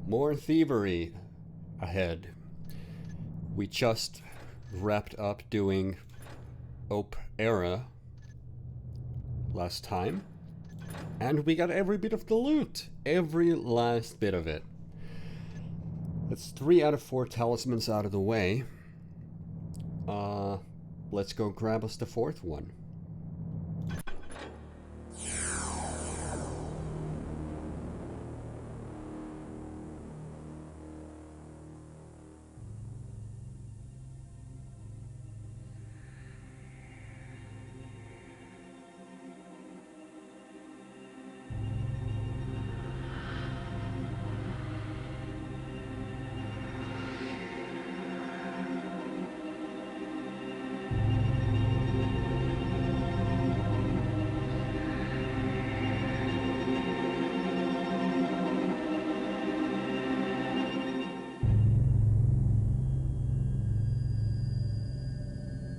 More thievery ahead. We just wrapped up doing Op Era last time, and we got every bit of the loot. Every last bit of it. That's 3 out of 4 talismans out of the way. Let's go grab us the 4th one.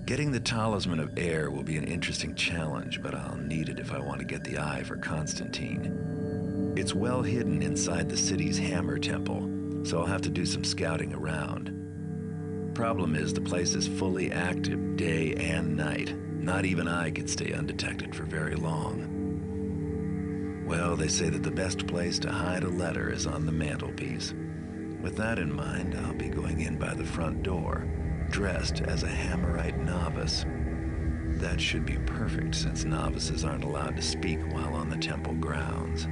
Getting the Talisman of Air will be an interesting challenge, but I'll need it if I want to get the eye for Constantine. It's well hidden inside the city's Hammer Temple, so I'll have to do some scouting around. Problem is, the place is fully active day and night. Not even I can stay undetected for very long. Well, they say that the best place to hide a letter is on the mantelpiece. With that in mind, I'll be going in by the front door, dressed as a Hammerite novice. That should be perfect since novices aren't allowed to speak while on the temple grounds.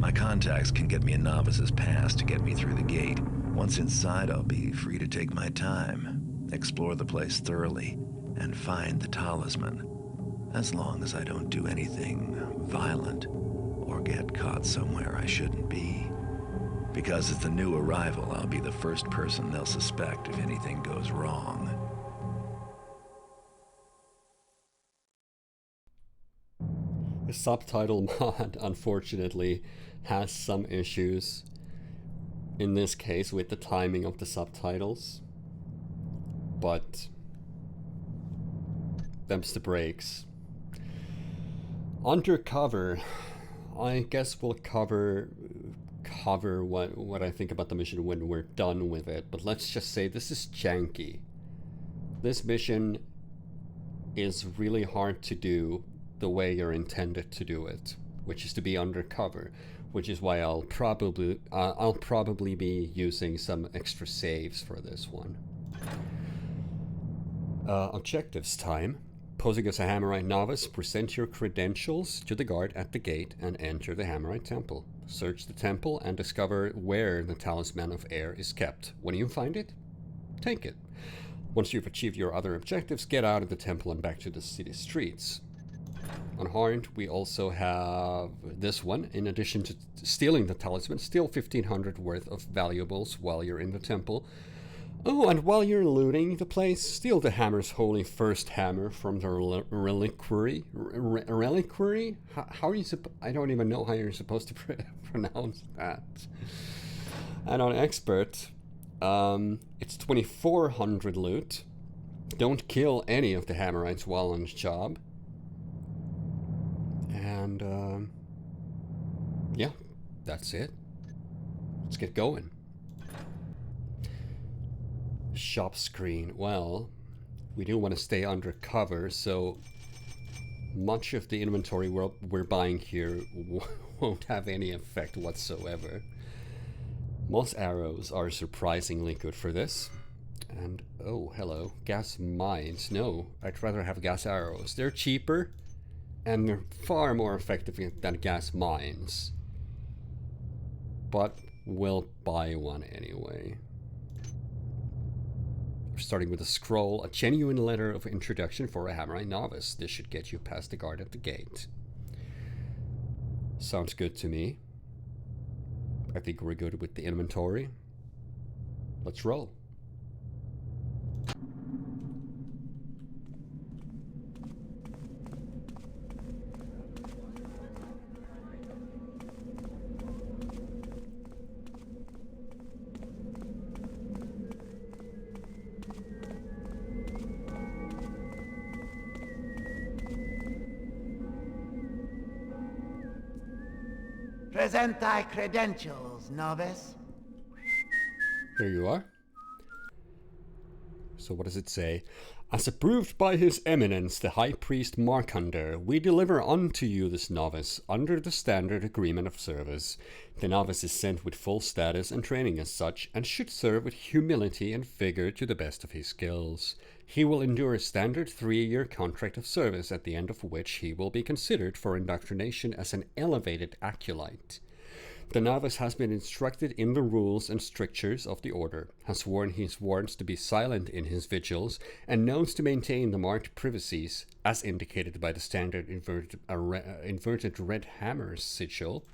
My contacts can get me a novice's pass to get me through the gate. Once inside, I'll be free to take my time, explore the place thoroughly, and find the talisman. As long as I don't do anything violent or get caught somewhere I shouldn't be. Because as the new arrival, I'll be the first person they'll suspect if anything goes wrong. The subtitle mod, unfortunately, has some issues. In this case, with the timing of the subtitles. But them's the breaks. Undercover. I guess we'll cover what I think about the mission when we're done with it, but let's just say this is janky. This mission is really hard to do the way you're intended to do it, which is to be undercover, which is why I'll probably be using some extra saves for this one. Objectives time. Posing as a Hammerite novice, present your credentials to the guard at the gate and enter the Hammerite temple. Search the temple and discover where the Talisman of Air is kept. When you find it, take it. Once you've achieved your other objectives, get out of the temple and back to the city streets. Unharmed, we also have this one. In addition to stealing the talisman, steal 1,500 worth of valuables while you're in the temple. Oh, and while you're looting the place, steal the hammer's holy first hammer from the reliquary. Reliquary? How are you I don't even know how you're supposed to pronounce that. And on expert, it's 2,400 loot. Don't kill any of the Hammerites while on the job. And yeah, that's it. Let's get going. Shop screen. Well, we do want to stay undercover, so much of the inventory we're buying here won't have any effect whatsoever. Moss arrows are surprisingly good for this. And oh, hello, gas mines. No, I'd rather have gas arrows. They're cheaper and they're far more effective than gas mines. But we'll buy one anyway. We're starting with a scroll, a genuine letter of introduction for a Hammerite novice. This should get you past the guard at the gate. Sounds good to me. I think we're good with the inventory. Let's roll. Present thy credentials. rules, novice. Here you are. So what does it say? As approved by His Eminence, the High Priest Markander, we deliver unto you this novice under the standard agreement of service. The novice is sent with full status and training as such, and should serve with humility and vigor to the best of his skills. He will endure a standard 3-year contract of service, at the end of which he will be considered for indoctrination as an elevated acolyte. The novice has been instructed in the rules and strictures of the order, has sworn his warrants to be silent in his vigils, and knows to maintain the marked privacies, as indicated by the standard inverted red hammer sigil.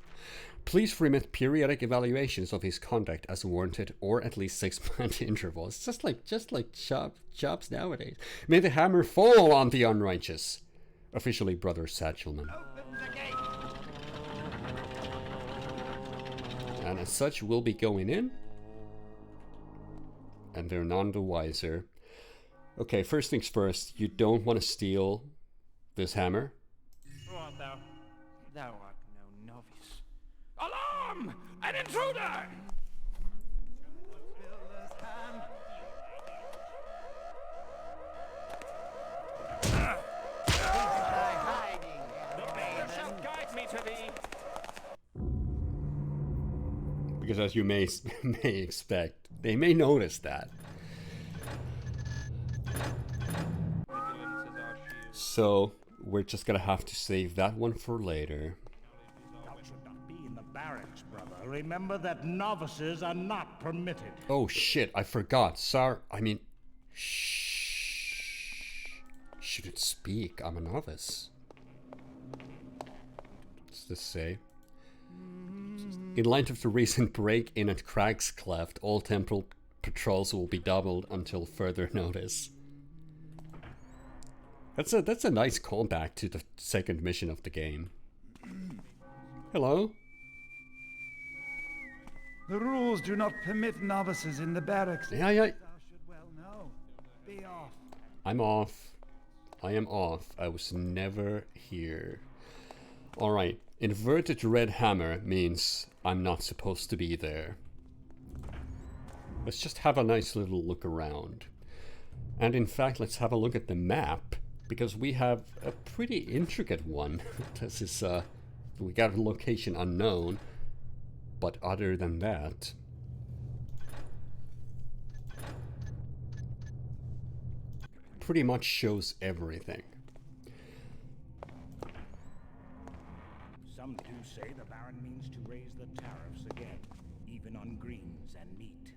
Please remit periodic evaluations of his conduct as warranted, or at least 6-month intervals. Just like jobs nowadays. May the hammer fall on the unrighteous. Officially, Brother Satchelman. And as such, we'll be going in. And they're none the wiser. Okay, first things first. You don't want to steal this hammer. Who art thou? Thou art no novice. Alarm! An intruder! The maid shall guide me to thee. Because as you may expect, they may notice that. So we're just gonna have to save that one for later. Thou should not be in the barracks, brother. Remember that novices are not permitted. Oh shit, I forgot. Shh. Shouldn't speak. I'm a novice. What's this say? In light of the recent break-in at Crag's Cleft, all temple patrols will be doubled until further notice. That's a nice callback to the second mission of the game. Hello? The rules do not permit novices in the barracks. Yeah. Thou should well know. Be off. I'm off. I am off. I was never here. Alright. Inverted red hammer means I'm not supposed to be there. Let's just have a nice little look around. And in fact, let's have a look at the map, because we have a pretty intricate one. This is, we got a location unknown, but other than that... pretty much shows everything. Some do say the Baron means to raise the tariffs again, even on greens and meat.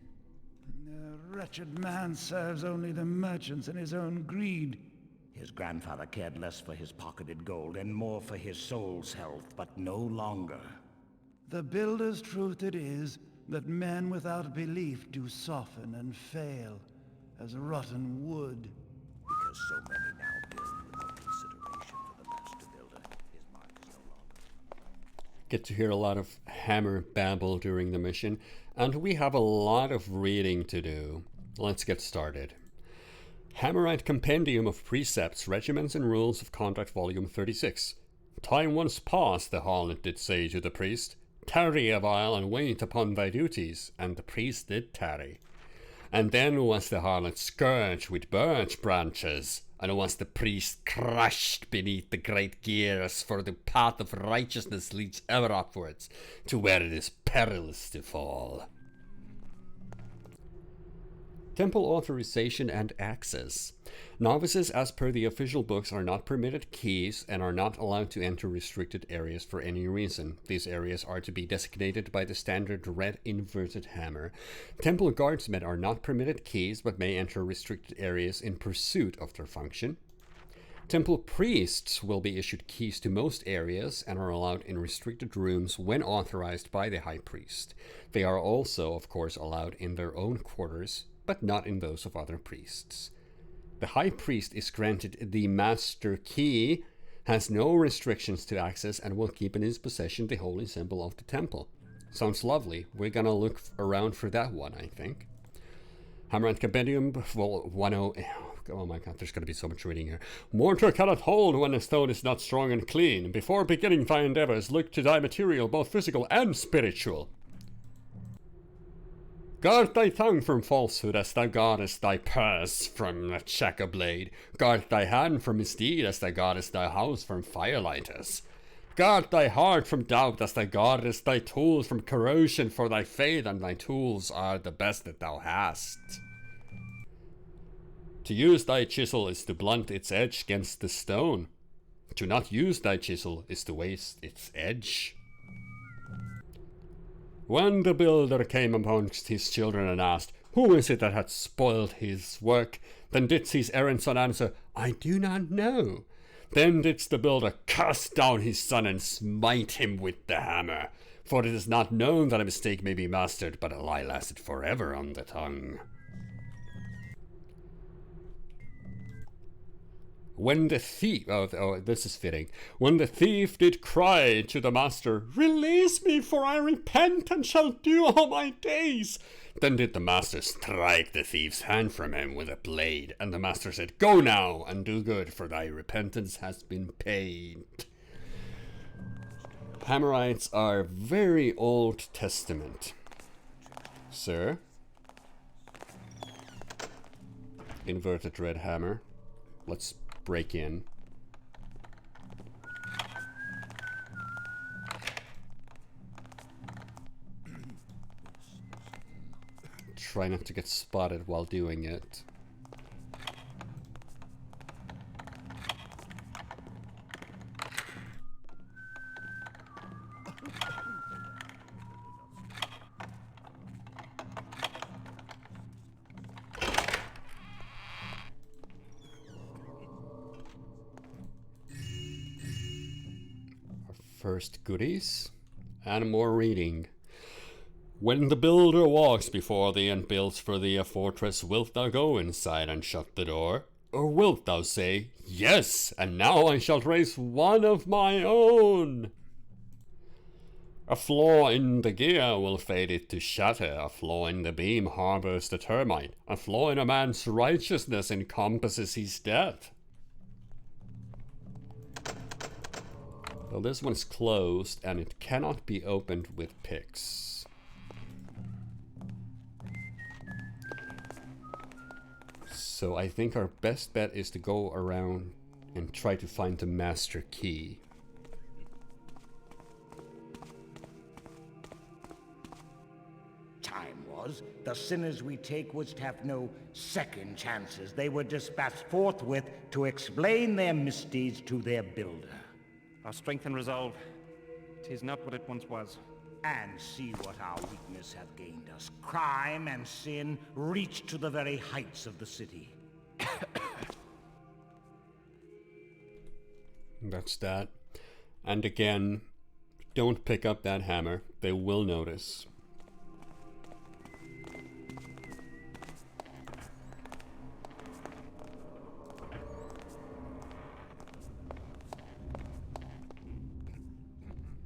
The wretched man serves only the merchants and his own greed. His grandfather cared less for his pocketed gold and more for his soul's health, but no longer. The builder's truth it is that men without belief do soften and fail as rotten wood. Because so many now build without consideration for the master builder, his mark is no longer. Get to hear a lot of hammer babble during the mission, and we have a lot of reading to do. Let's get started. Hammerite Compendium of Precepts, Regiments and Rules of Conduct, Volume 36. Time once past, the harlot did say to the priest, Tarry a while and wait upon thy duties, and the priest did tarry. And then was the harlot scourged with birch branches, and was the priest crushed beneath the great gears, for the path of righteousness leads ever upwards, to where it is perilous to fall. Temple authorization and access. Novices, as per the official books, are not permitted keys and are not allowed to enter restricted areas for any reason. These areas are to be designated by the standard red inverted hammer. Temple guardsmen are not permitted keys but may enter restricted areas in pursuit of their function. Temple priests will be issued keys to most areas and are allowed in restricted rooms when authorized by the high priest. They are also, of course, allowed in their own quarters, but not in those of other priests. The high priest is granted the master key, has no restrictions to access, and will keep in his possession the holy symbol of the temple. Sounds lovely. We're gonna look around for that one, I think. Hammerite Compendium, well, 10... Oh my god, there's gonna be so much reading here. Mortar cannot hold when the stone is not strong and clean. Before beginning thy endeavors, look to thy material, both physical and spiritual. Guard thy tongue from falsehood as thou guardest thy purse from the checker blade. Guard thy hand from misdeed as thou guardest thy house from firelighters. Guard thy heart from doubt as thou guardest thy tools from corrosion, for thy faith and thy tools are the best that thou hast. To use thy chisel is to blunt its edge against the stone. To not use thy chisel is to waste its edge. When the builder came amongst his children and asked, Who is it that hath spoiled his work? Then didst his errant son answer, I do not know. Then didst the builder cast down his son and smite him with the hammer. For it is not known that a mistake may be mastered, but a lie lasted forever on the tongue. When the thief, this is fitting. When the thief did cry to the master, Release me, for I repent and shall do all my days. Then did the master strike the thief's hand from him with a blade, and the master said, Go now and do good, for thy repentance has been paid. Hammerites are very Old Testament. Sir? Inverted red hammer. Let's break in. Try not to get spotted while doing it. First goodies, and more reading. When the builder walks before thee and builds for thee a fortress, wilt thou go inside and shut the door? Or wilt thou say, Yes, and now I shall raise one of my own? A flaw in the gear will fade it to shatter, a flaw in the beam harbors the termite, a flaw in a man's righteousness encompasses his death. Well, this one's closed, and it cannot be opened with picks. So I think our best bet is to go around and try to find the master key. Time was, the sinners we take wouldst have no second chances. They were dispatched forthwith to explain their misdeeds to their builder. Our strength and resolve, 'tis not what it once was. And see what our weakness hath gained us. Crime and sin reach to the very heights of the city. That's that. And again, don't pick up that hammer. They will notice.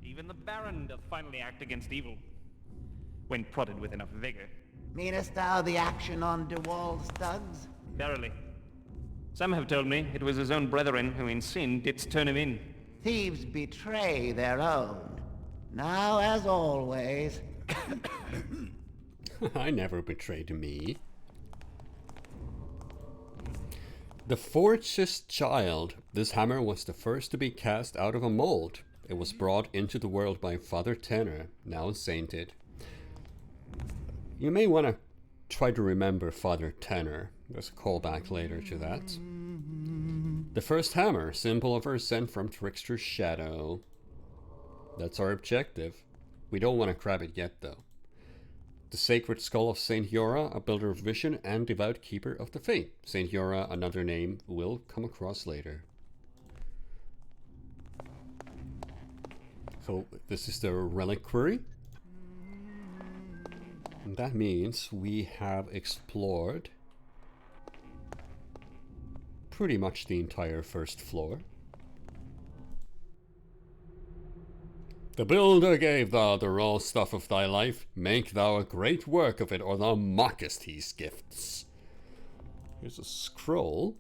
Even the Baron doth finally act against evil, when prodded with enough vigor. Meanest thou the action on De Wall's thugs? Verily. Some have told me it was his own brethren who in sin didst turn him in. Thieves betray their own. Now, as always... I never betrayed me. The forged child. This hammer was the first to be cast out of a mold. It was brought into the world by Father Tenor, now sainted. You may want to try to remember Father Tenor. There's a callback later to that. The first hammer, symbol of our ascent from Trickster's shadow. That's our objective. We don't want to grab it yet, though. The sacred skull of Saint Yora, a builder of vision and devout keeper of the faith. Saint Yora, another name we'll come across later. So this is the reliquary. And that means we have explored pretty much the entire first floor. The builder gave thou the raw stuff of thy life. Make thou a great work of it, or thou mockest his gifts. Here's a scroll.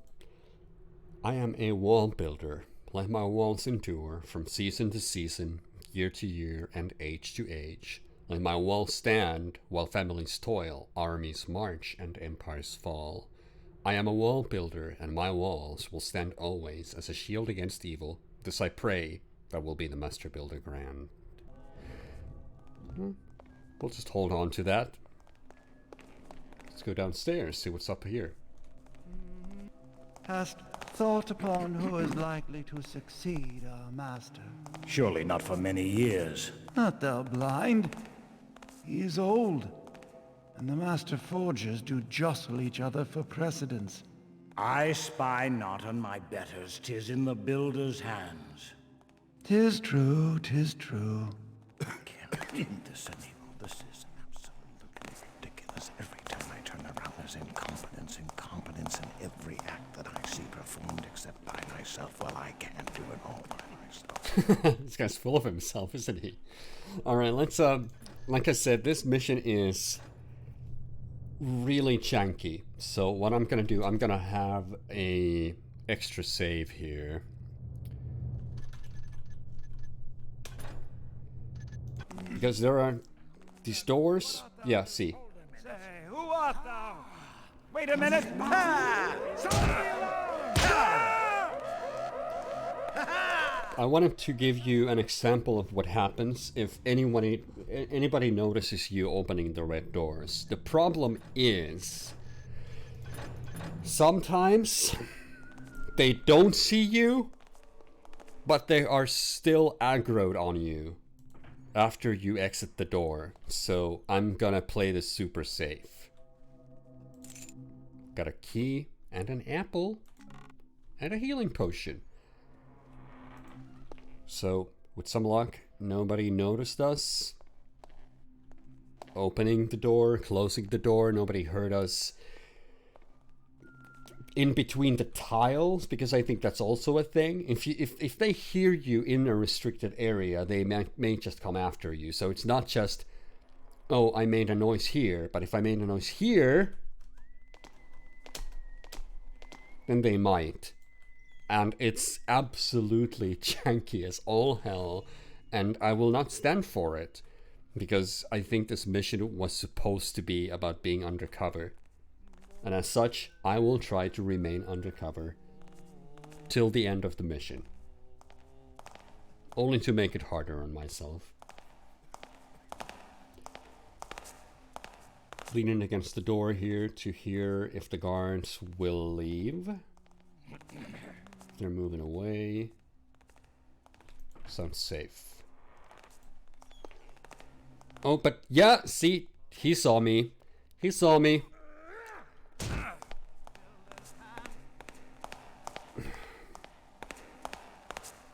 I am a wall builder. Let my walls endure from season to season, year to year, and age to age. Like my walls stand while families toil, armies march, and empires fall. I am a wall builder, and my walls will stand always as a shield against evil. This I pray, that will be the master builder grand. We'll just hold on to that. Let's go downstairs, see what's up here. Hast thought upon who is likely to succeed our master? Surely not for many years. Art thou blind? He is old, and the master forgers do jostle each other for precedence. I spy not on my betters, 'tis in the builder's hands. 'Tis true, 'tis true. I can't read this anymore. This is absolutely ridiculous. Every time I turn around, there's incompetence in every act that I see performed except by myself. Well, I can't do it all by myself. This guy's full of himself, isn't he? Alright, let's, like I said, this mission is really chunky. So what I'm gonna do, I'm gonna have a extra save here. Because there are these doors. Yeah, see. Say, who art thou? Wait a minute. Ha! I wanted to give you an example of what happens if anybody notices you opening the red doors. The problem is sometimes they don't see you, but they are still aggroed on you after you exit the door. So I'm gonna play this super safe. Got a key and an apple and a healing potion. So, with some luck, nobody noticed us. Opening the door, closing the door, nobody heard us. In between the tiles, because I think that's also a thing. If they hear you in a restricted area, they may just come after you. So it's not just, oh, I made a noise here, but if I made a noise here, then they might. And it's absolutely janky as all hell, and I will not stand for it, because I think this mission was supposed to be about being undercover. And as such, I will try to remain undercover till the end of the mission. Only to make it harder on myself. Leaning against the door here to hear if the guards will leave. They're moving away. Sounds safe. Oh, but yeah, see, he saw me. He saw me.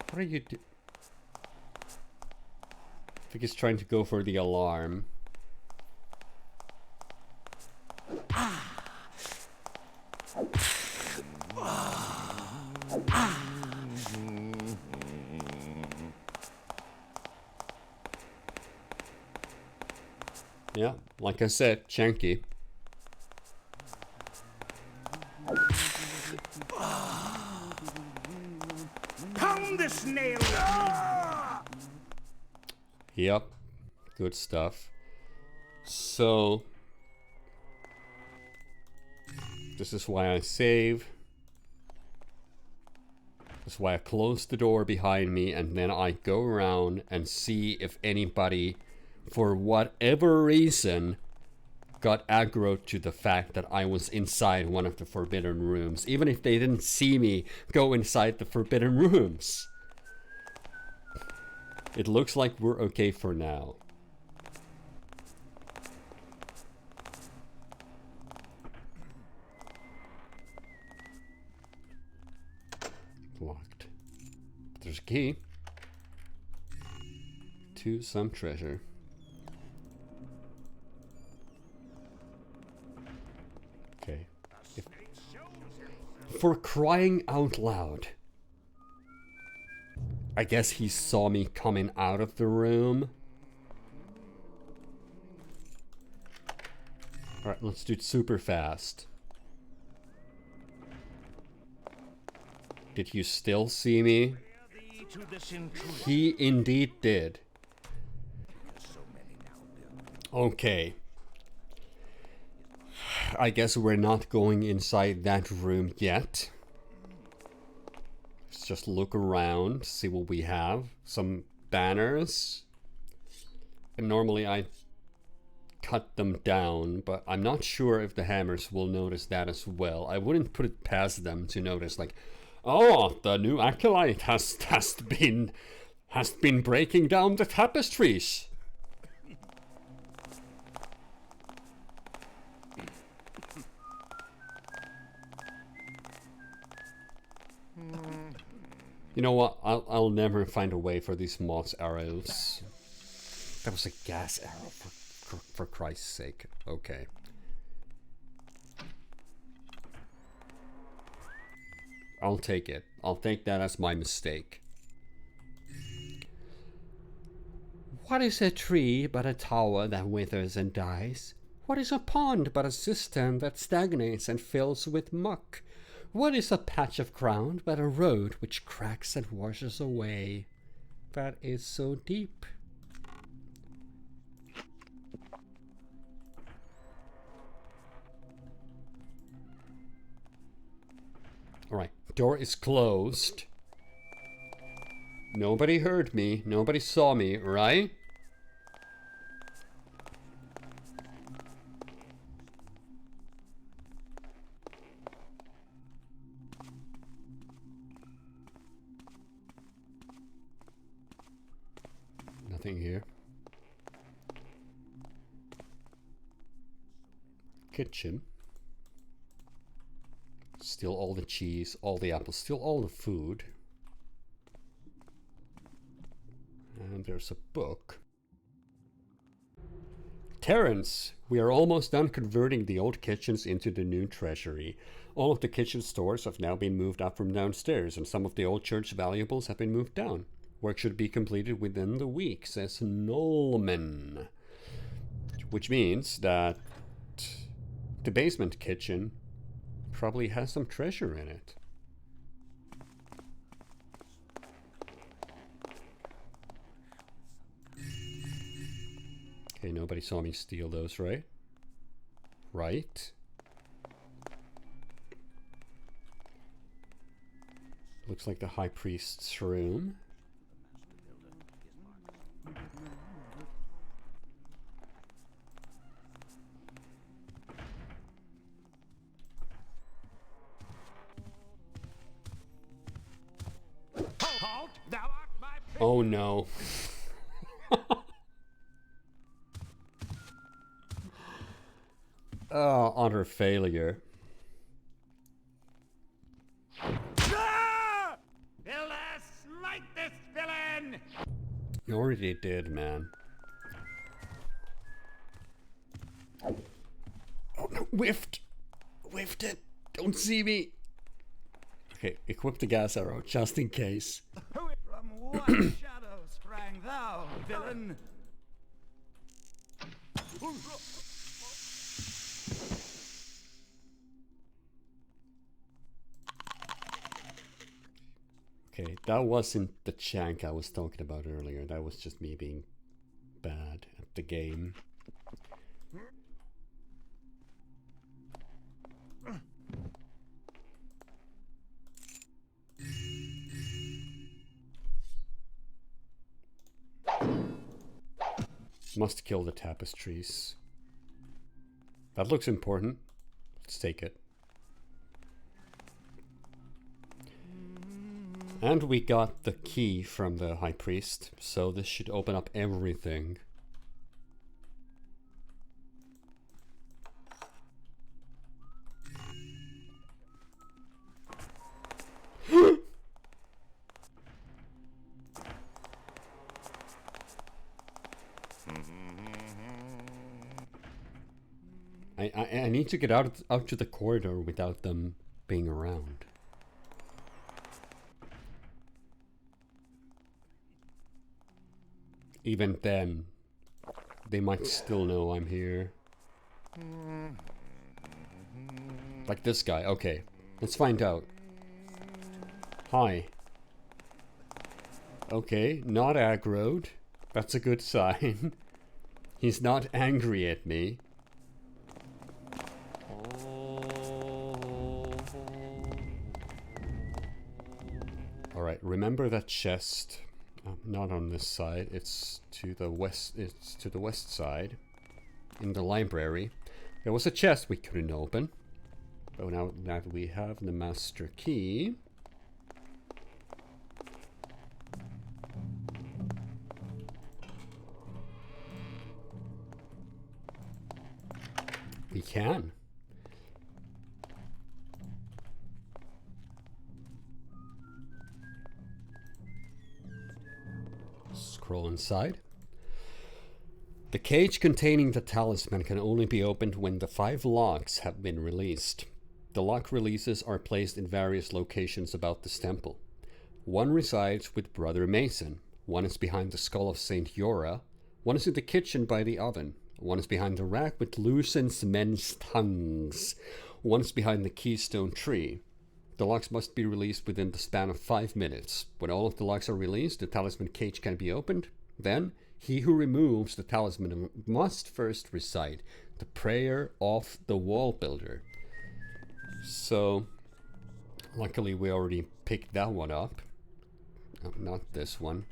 What are you doing? I think he's trying to go for the alarm. Yeah, like I said, chunky. Pound this nail! Yep, good stuff. So, this is why I save. This is why I close the door behind me, and then I go around and see if anybody, for whatever reason, got aggroed to the fact that I was inside one of the forbidden rooms, even if they didn't see me go inside the forbidden rooms. It looks like we're okay for now. Locked. But there's a key to some treasure. Okay. For crying out loud. I guess he saw me coming out of the room. Alright, let's do it super fast. Did you still see me? He indeed did. So many now Okay. I guess we're not going inside that room yet. Let's just look around, see what we have. Some banners. And normally I cut them down, but I'm not sure if the hammers will notice that as well. I wouldn't put it past them to notice, like, oh, the new acolyte has been breaking down the tapestries. You know what? I'll never find a way for these moth's arrows. That was a gas arrow, for Christ's sake. Okay. I'll take it. I'll take that as my mistake. What is a tree but a tower that withers and dies? What is a pond but a cistern that stagnates and fills with muck? What is a patch of ground but a road which cracks and washes away? That is so deep. Alright, door is closed. Nobody heard me, nobody saw me, right? Nothing here. Kitchen. Steal all the cheese, all the apples, steal all the food. And there's a book. Terrence, we are almost done converting the old kitchens into the new treasury. All of the kitchen stores have now been moved up from downstairs, and some of the old church valuables have been moved down. Work should be completed within the week, says Nolman. Which means that the basement kitchen probably has some treasure in it. Okay, nobody saw me steal those, right? Right? Looks like the high priest's room. Oh no. Oh, utter failure. Ah! Hilda, smite this villain! You already did, man. Oh no, whiffed! Whiffed it! Don't see me! Okay, equip the gas arrow, just in case. From what shadow sprang thou, villain? Okay, that wasn't the Shank I was talking about earlier. That was just me being bad at the game. Must kill the tapestries. That looks important. Let's take it. And we got the key from the high priest, so this should open up everything. I need to get out to the corridor without them being around. Even then, they might still know I'm here. Like this guy. Okay, let's find out. Hi. Okay, not aggroed. That's a good sign. He's not angry at me. Alright, remember that chest. Not on this side, it's to the west. It's to the west side. In the library. There was a chest we couldn't open. But now that we have the master key. We can. Scroll inside. The cage containing the talisman can only be opened when the 5 locks have been released. The lock releases are placed in various locations about this temple. One resides with Brother Mason. One is behind the skull of Saint Yora. One is in the kitchen by the oven. One is behind the rack which loosens men's tongues. One is behind the keystone tree. The locks must be released within the span of 5 minutes. When all of the locks are released, the talisman cage can be opened. Then, he who removes the talisman must first recite the prayer of the wall builder. So, luckily we already picked that one up. Oh, not this one.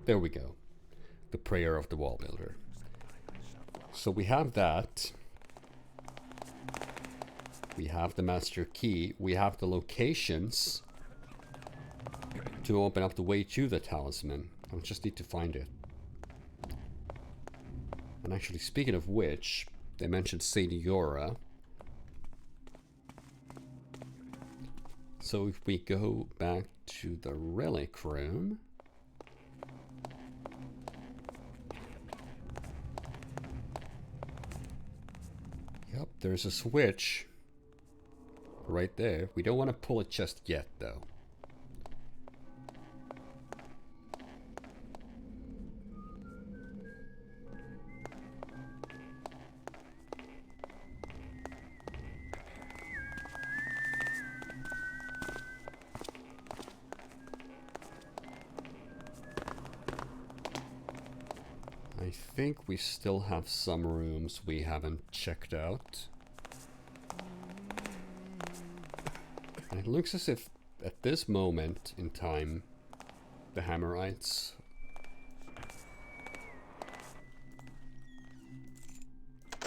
There we go. The prayer of the wall builder. So we have that. We have the master key. We have the locations to open up the way to the talisman. I just need to find it. And actually, speaking of which, they mentioned Saint Yora. So if we go back to the relic room. Yep, there's a switch right there. We don't want to pull it just yet, though. I think we still have some rooms we haven't checked out. And it looks as if at this moment in time, the Hammerites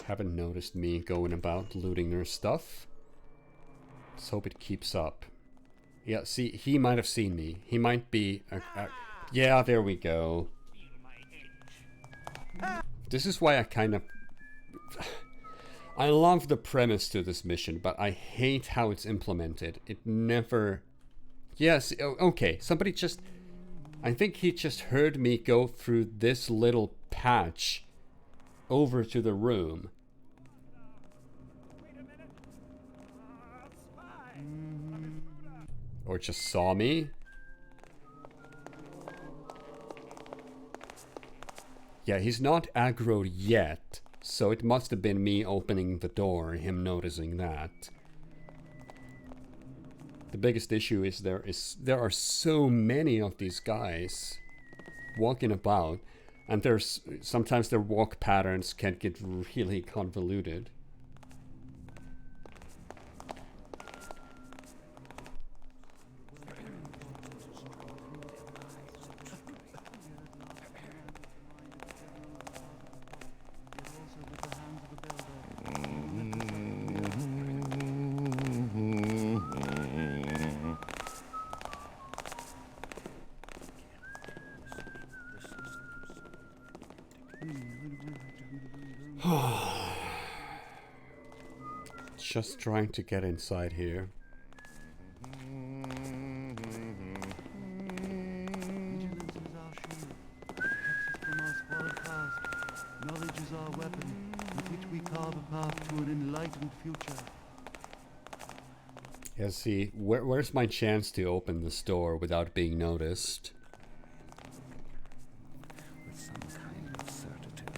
haven't noticed me going about looting their stuff. Let's hope it keeps up. Yeah, see, he might have seen me. He might be... yeah, there we go. This is why I kind of... I love the premise to this mission, but I hate how it's implemented. It never... Yes, okay, somebody just... I think he just heard me go through this little patch over to the room. Or just saw me. Yeah, he's not aggroed yet, so it must have been me opening the door, him noticing that. The biggest issue is there are so many of these guys walking about, and sometimes their walk patterns can get really convoluted. Just trying to get inside here. Vigilance is our shield, protects us from our squalid past. Knowledge is our weapon, with which we carve a path to an enlightened future. Yeah, see, where's my chance to open this door without being noticed? With some kind of certitude.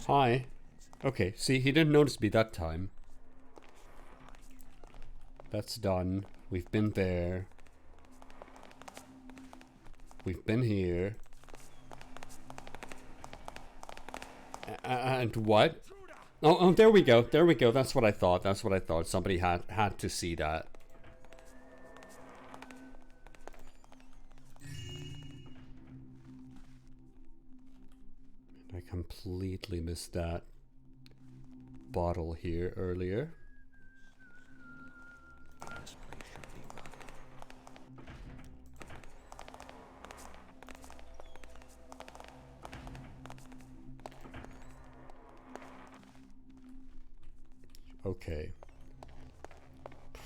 Hi. Okay, see, he didn't notice me that time. That's done. We've been there. We've been here. And what? Oh, there we go. There we go. That's what I thought. That's what I thought. Somebody had to see that. I completely missed that bottle here earlier. This place should be rotted. Okay.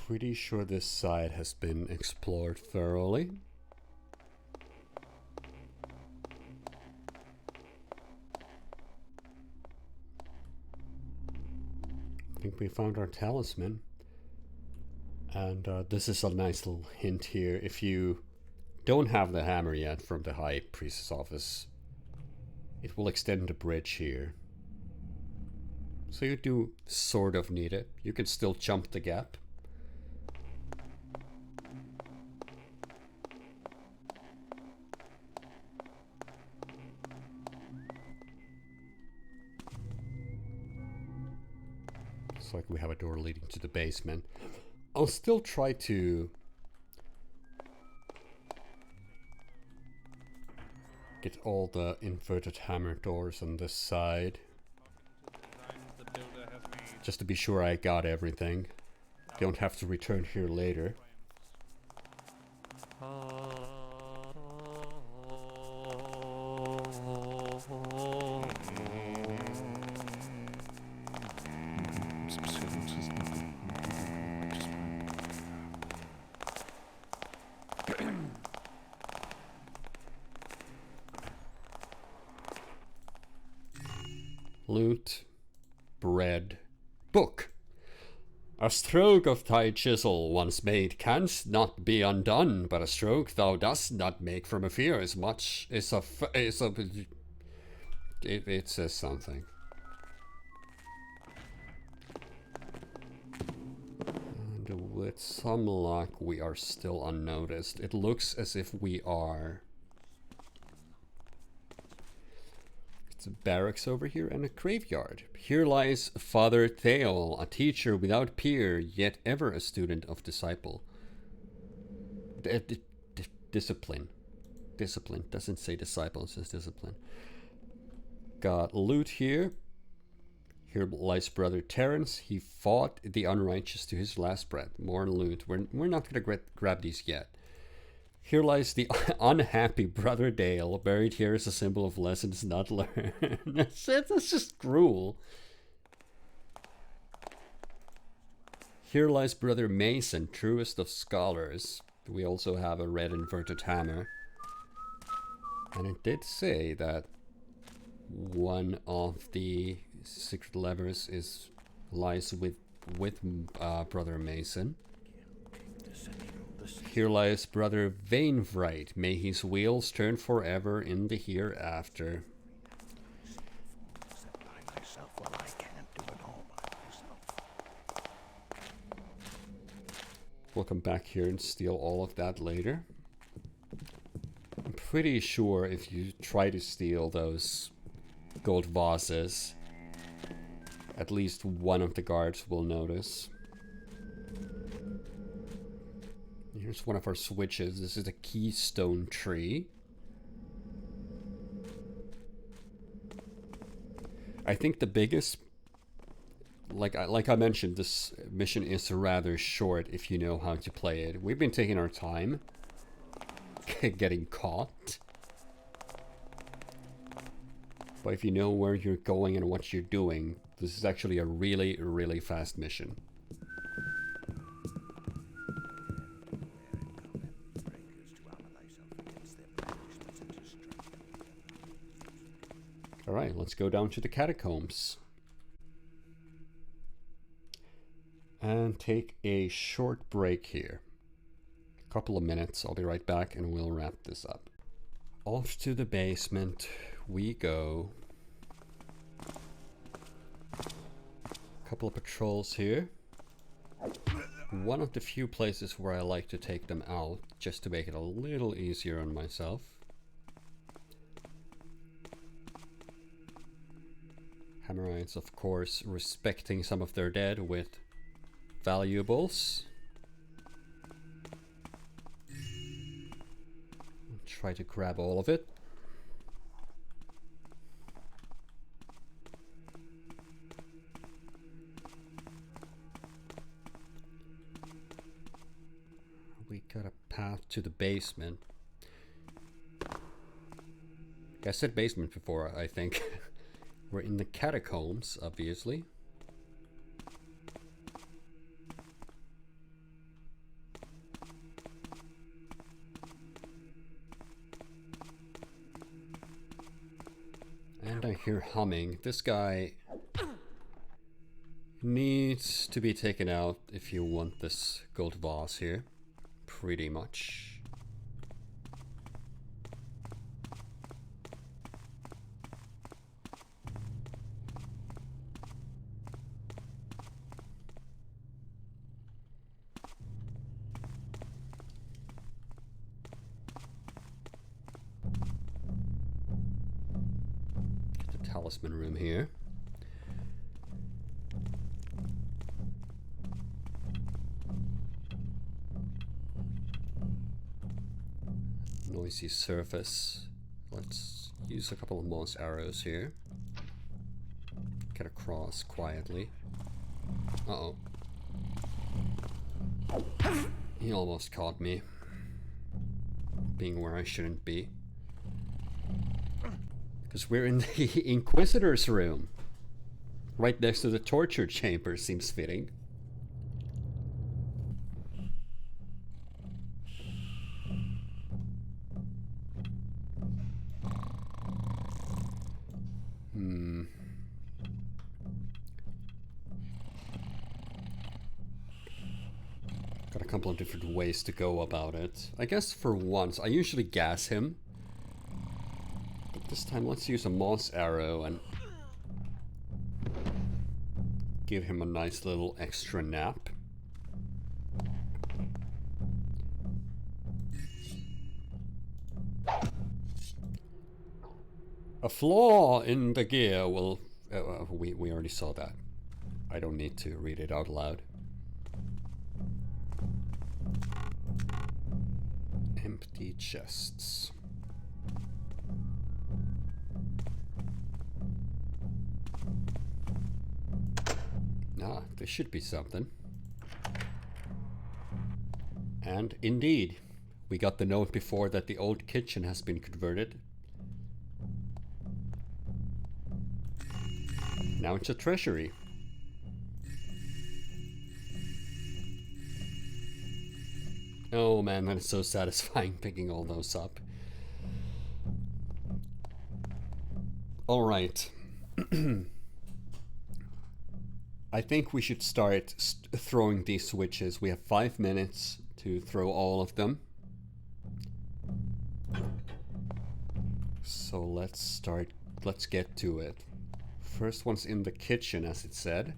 Pretty sure this side has been explored thoroughly. I think we found our talisman. And this is a nice little hint here. If you don't have the hammer yet from the High Priest's office, it will extend the bridge here. So you do sort of need it. You can still jump the gap. Looks like we have a door leading to the basement. I'll still try to get all the inverted hammer doors on this side. Just to be sure I got everything. Don't have to return here later. Loot, bread, book. A stroke of thy chisel once made canst not be undone, but a stroke thou dost not make from a fear as much as it says something. And with some luck, we are still unnoticed. It looks as if we are. It's a barracks over here and a graveyard. Here lies Father Theol, a teacher without peer, yet ever a student of disciple. Discipline. Discipline. Doesn't say disciple, it says discipline. Got loot here. Here lies Brother Terence. He fought the unrighteous to his last breath. More loot. We're not going to grab these yet. Here lies the unhappy Brother Dale. Buried here is a symbol of lessons not learned. That's just cruel. Here lies Brother Mason, truest of scholars. We also have a red inverted hammer. And it did say that one of the secret levers lies with Brother Mason. Here lies Brother Wainwright. May his wheels turn forever in the hereafter. We'll come back here and steal all of that later. I'm pretty sure if you try to steal those gold vases, at least one of the guards will notice. Here's one of our switches. This is a keystone tree. I think the biggest, like I mentioned, this mission is rather short if you know how to play it. We've been taking our time getting caught. But if you know where you're going and what you're doing, this is actually a really, really fast mission. Alright, let's go down to the catacombs. And take a short break here. A couple of minutes, I'll be right back and we'll wrap this up. Off to the basement we go. Couple of patrols here. One of the few places where I like to take them out, just to make it a little easier on myself. Hammerites, of course, respecting some of their dead with valuables. Try to grab all of it. We got a path to the basement. I said basement before, I think. We're in the catacombs, obviously. And I hear humming. This guy needs to be taken out if you want this gold vase here. Pretty much. Get the talisman room here. Noisy surface. Let's use a couple of moss arrows here. Get across quietly. Uh-oh. He almost caught me. Being where I shouldn't be. Because we're in the Inquisitor's room. Right next to the torture chamber, seems fitting. Got a couple of different ways to go about it. I guess for once, I usually gas him. But this time, let's use a moss arrow and give him a nice little extra nap. A flaw in the gear will... we already saw that. I don't need to read it out loud. Empty chests. Ah, there should be something. And indeed, we got the note before that the old kitchen has been converted. Now it's a treasury. Oh man, that is so satisfying picking all those up. Alright. I think we should start throwing these switches. We have 5 minutes to throw all of them. So let's start. Let's get to it. First one's in the kitchen, as it said.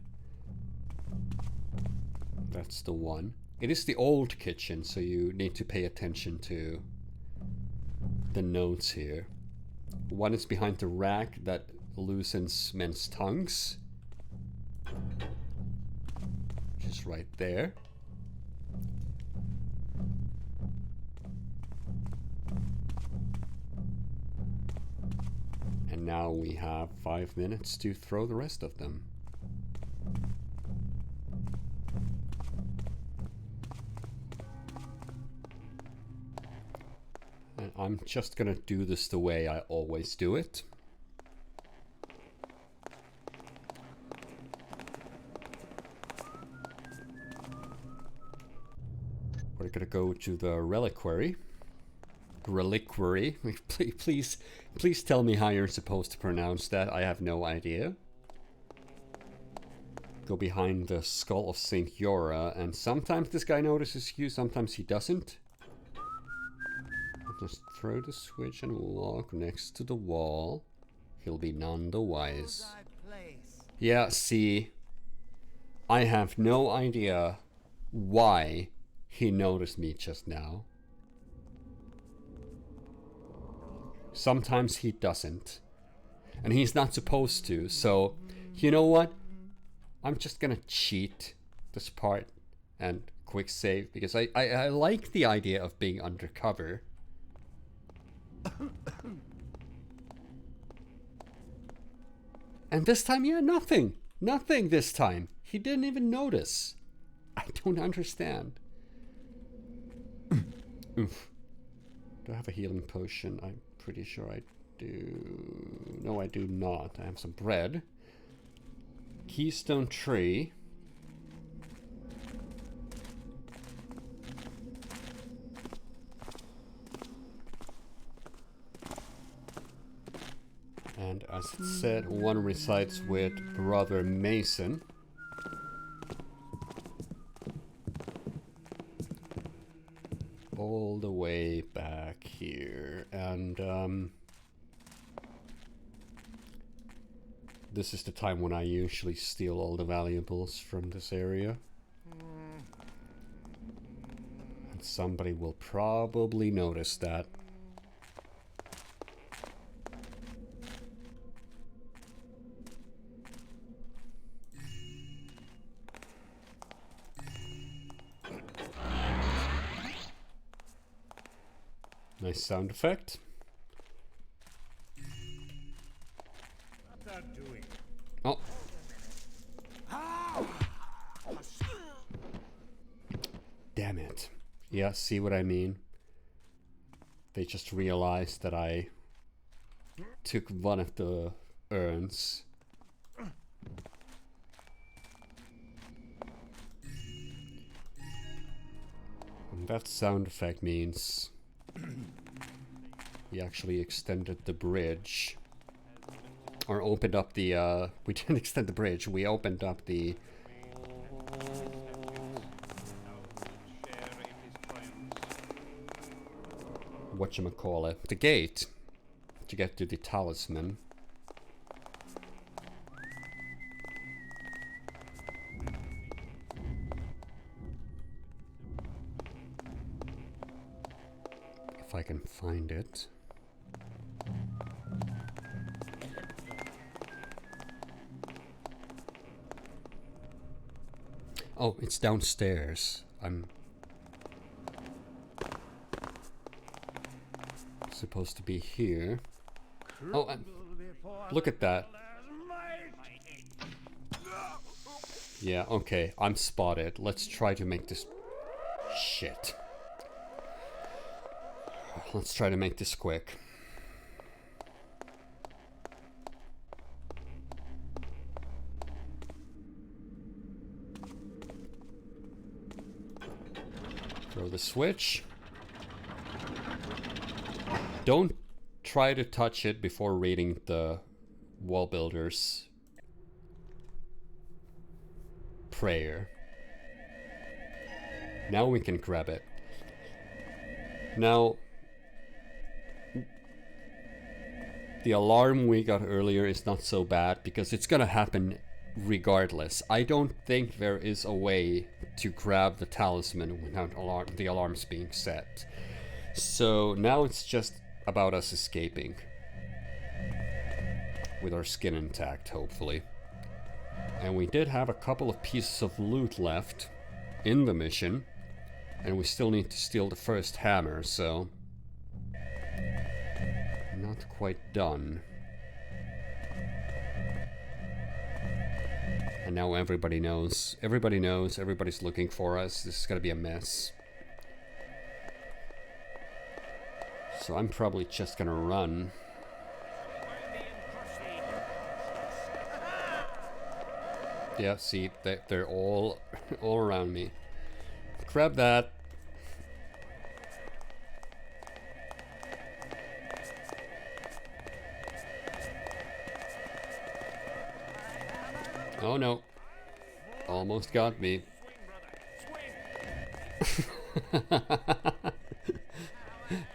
That's the one. It is the old kitchen, so you need to pay attention to the notes here. One is behind the rack that loosens men's tongues. Just right there. And now we have 5 minutes to throw the rest of them. And I'm just gonna do this the way I always do it. We're gonna go to the reliquary. Reliquary. Please tell me how you're supposed to pronounce that. I have no idea. Go behind the skull of Saint Yora, and sometimes this guy notices you, sometimes he doesn't. Just throw the switch and walk next to the wall. He'll be none the wise. Yeah, see. I have no idea why he noticed me just now. Sometimes he doesn't. And he's not supposed to, so you know what? I'm just gonna cheat this part and quick save because I like the idea of being undercover. And this time, yeah, nothing. Nothing this time. He didn't even notice. I don't understand. Oof. Do I have a healing potion? I'm pretty sure I do. No, I do not. I have some bread. Keystone tree. And as it said, one resides with Brother Mason. All the way back here. And this is the time when I usually steal all the valuables from this area. And somebody will probably notice that. Nice sound effect. Oh. Damn it. Yeah, see what I mean? They just realized that I took one of the urns. And that sound effect means we actually extended the bridge. Or opened up the, we didn't extend the bridge, we opened up the... whatchamacallit, the gate to get to the talisman. If I can find it. Oh, it's downstairs. I'm supposed to be here. Oh, look at that. Yeah, okay, I'm spotted. Let's try to make this... Shit. Let's try to make this quick. Throw the switch. Don't try to touch it before reading the wall builder's prayer. Now we can grab it. Now, the alarm we got earlier is not so bad because it's gonna happen regardless. I don't think there is a way to grab the talisman without the alarms being set. So now it's just about us escaping. With our skin intact, hopefully. And we did have a couple of pieces of loot left in the mission. And we still need to steal the first hammer, so... not quite done. And now everybody knows. Everybody knows. Everybody's looking for us. This is gonna be a mess. So I'm probably just gonna run. Yeah, see, they're all around me. Grab that. Oh no. Almost got me.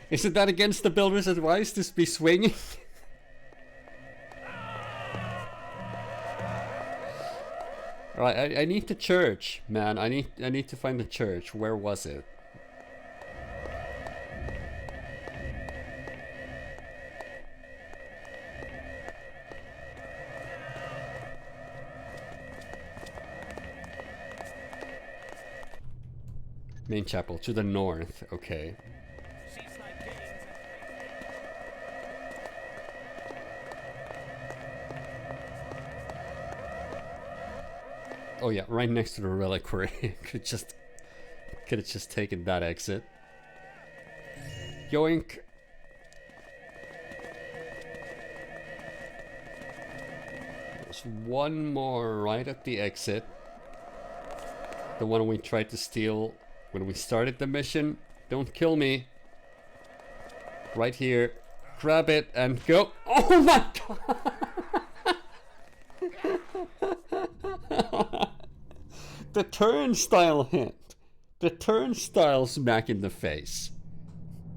Isn't that against the builder's advice to be swinging? Alright, I need the church, man. I need to find the church. Where was it? Main chapel to the north. Okay. Oh yeah, right next to the reliquary. could have just taken that exit. Yoink. There's one more right at the exit. The one we tried to steal when we started the mission. Don't kill me. Right here. Grab it and go. Oh my god! The turnstile hit. The turnstile smack in the face.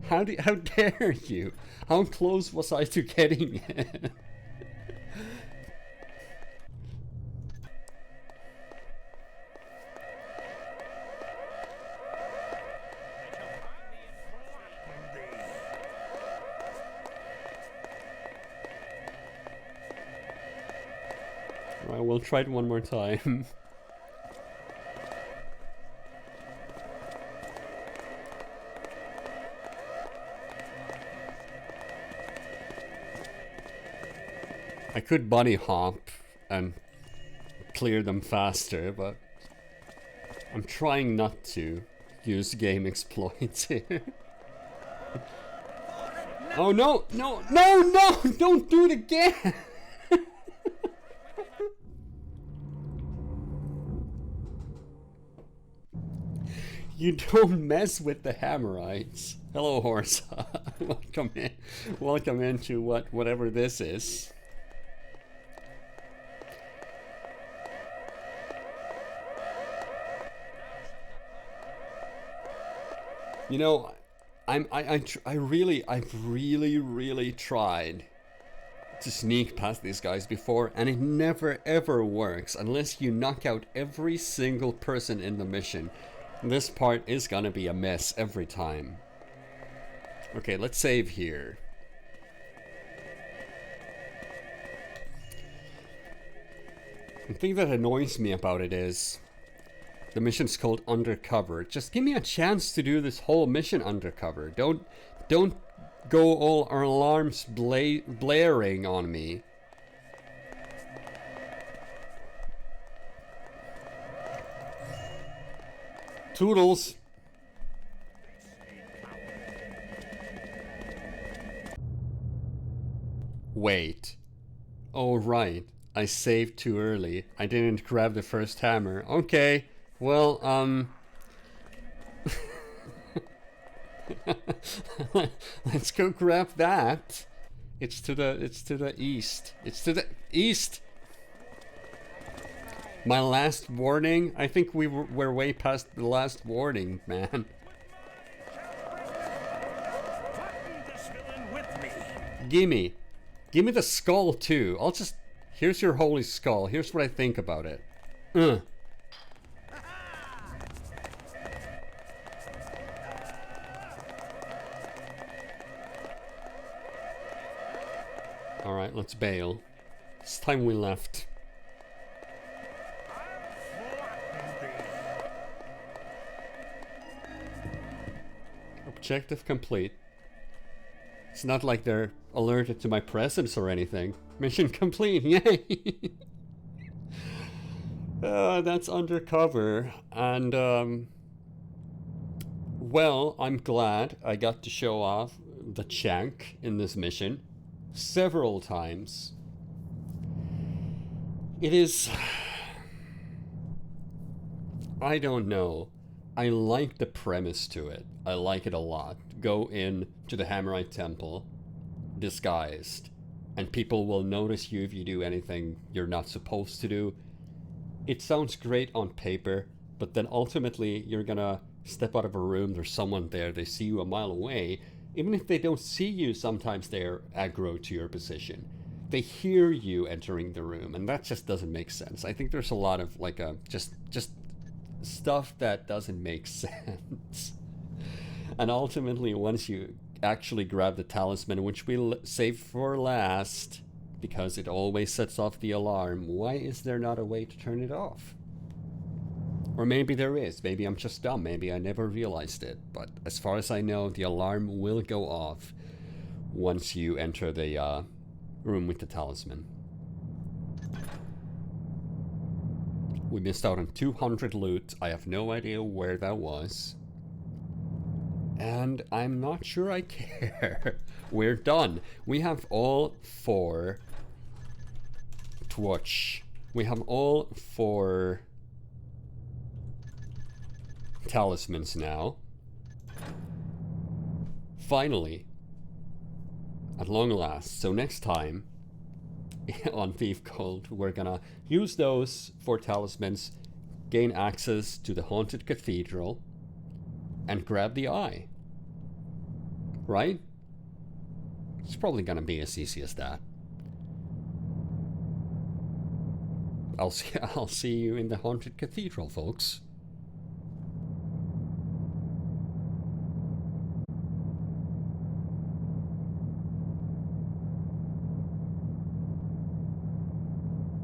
How dare you? How close was I to getting it? Right, we'll try it one more time. I could bunny hop and clear them faster, but I'm trying not to use game exploits here. Oh no, no, no, no! Don't do it again! You don't mess with the Hammerites. Hello, horse. Welcome in. Welcome into whatever this is. You know, I've really tried to sneak past these guys before, and it never ever works unless you knock out every single person in the mission. This part is gonna be a mess every time. Okay, let's save here. The thing that annoys me about it is the mission's called Undercover. Just give me a chance to do this whole mission undercover. Don't go all our alarms blaring on me. Toodles. Wait. Oh right, I saved too early. I didn't grab the first hammer. Okay. Well, let's go grab that. It's to the east. It's to the east. My last warning? I think we're way past the last warning, man. Gimme the skull too. Here's your holy skull. Here's what I think about it. Alright, let's bail. It's time we left. Objective complete. It's not like they're alerted to my presence or anything. Mission complete, yay! That's Undercover, and well, I'm glad I got to show off the Shank in this mission several times. It is... I don't know. I like the premise to it. I like it a lot. Go in to the Hammerite Temple disguised, and people will notice you if you do anything you're not supposed to do. It sounds great on paper, but then ultimately you're gonna step out of a room, there's someone there, they see you a mile away. Even if they don't see you, sometimes they're aggro to your position. they hear you entering the room, and that just doesn't make sense. I think there's a lot of like just stuff that doesn't make sense. And ultimately, once you actually grab the talisman, which we'll save for last because it always sets off the alarm, why is there not a way to turn it off? Or maybe there is. Maybe I'm just dumb. Maybe I never realized it. But as far as I know, the alarm will go off once you enter the room with the talisman. We missed out on 200 loot. I have no idea where that was. And I'm not sure I care. We're done. We have all 4 Twitch. We have all 4 talismans now. Finally. At long last. So next time on Thief Gold, we're gonna use those 4 talismans, gain access to the Haunted Cathedral, and grab the eye. Right? It's probably gonna be as easy as that. I'll see you in the Haunted Cathedral, folks.